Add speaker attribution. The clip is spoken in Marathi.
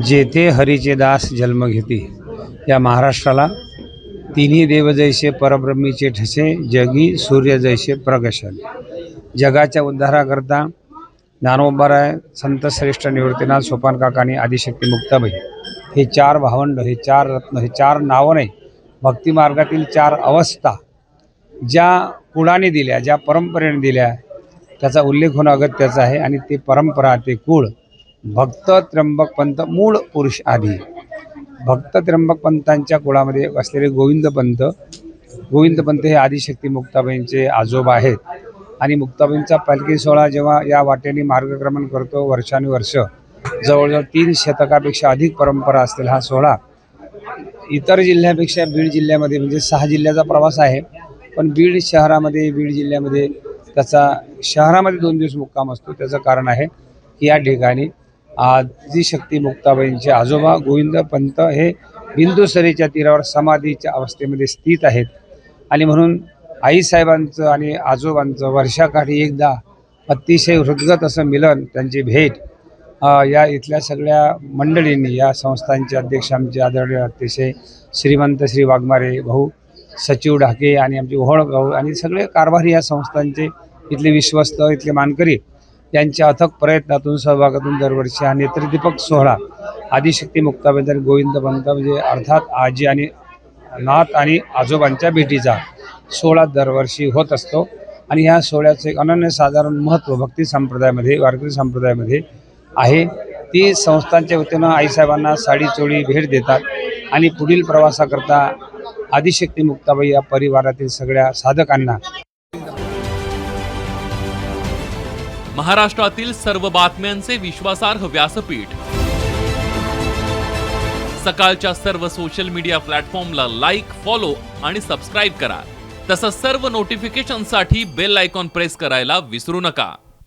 Speaker 1: जेथे हरीचे दास जन्म घेती, या महाराष्ट्राला तिन्ही देव जैसे परब्रह्मीचे ठसे, जगी सूर्य जैसे प्रकाशन. जगाच्या उद्धाराकरता ज्ञानोबाराय, संत श्रेष्ठ निवृत्तीनाथ, सोपान काका आणि आदिशक्ती मुक्ताबाई हे चार भावंड, हे चार रत्न, हे चार नावं नाही, भक्तिमार्गातील चार अवस्था ज्या कुळाने दिल्या, ज्या परंपरेने दिल्या, त्याचा उल्लेख होणं अगत्याचं आहे. आणि ते परंपरा, ते कुळ भक्त त्र्यंबक पंत मूळ पुरुष आधी. भक्त त्र्यंबक पंतांच्या कुळामध्ये असलेले गोविंद पंत हे आदिशक्ती मुक्ताबाईंचे आजोबा आहेत. आणि मुक्ताबाईंचा पालखी सोहळा जेव्हा या वाटेने मार्गक्रमण करतो, वर्षानुवर्ष जवळजवळ 3 शतकापेक्षा अधिक परंपरा असलेला हा सोहळा इतर जिल्ह्यापेक्षा बीड जिल्ह्यामध्ये म्हणजे 6 जिल्ह्याचा प्रवास आहे, पण बीड जिल्ह्यामध्ये त्याचा शहरामध्ये 2 दिवस मुक्काम असतो. त्याचं कारण आहे की या ठिकाणी आदिशक्ती मुक्ताबाईंचे आजोबा गोविंद पंत हे बिंदुसरीच्या तीरावर समाधीच्या अवस्थेमध्ये स्थित आहेत. आणि म्हणून आईसाहेबांचं आणि आजोबांचं वर्षाकाठी एकदा अतिशय हृदगत असं मिलन, त्यांची भेट या इथल्या सगळ्या मंडळींनी, या संस्थांचे अध्यक्ष आमचे आदरणीय अतिशय श्रीमंत श्री वाघमारे भाऊ, सचिव ढाके आणि आमचे ओहळ भाऊ आणि सगळे कारभारी या संस्थांचे, इथले विश्वस्त, इथले मानकरी यांच्या अथक प्रयत्नातून, सहभागातून दरवर्षी हा नेत्रदीपक सोहळा आदिशक्ती मुक्ताबाई आणि गोविंद पंत म्हणजे अर्थात आजी आणि नाथ आणि आजोबांच्या भेटीचा सोहळा दरवर्षी होत असतो. आणि ह्या सोहळ्याचं एक अनन्यसाधारण महत्त्व भक्ती संप्रदायामध्ये, वारकरी संप्रदायामध्ये आहे. ती संस्थांच्या वतीनं आईसाहेबांना साडी चोळी भेट देतात आणि पुढील प्रवासाकरता आदिशक्ती मुक्ताबाई या परिवारातील सगळ्या साधकांना.
Speaker 2: महाराष्ट्रातील सर्व बातम्यांचे विश्वासार्ह व्यासपीठ, सकाळच्या सर्व सोशल मीडिया प्लॅटफॉर्मला लाईक, फॉलो आणि सबस्क्राईब करा. तसंच सर्व नोटिफिकेशनसाठी बेल आयकॉन प्रेस करायला विसरू नका.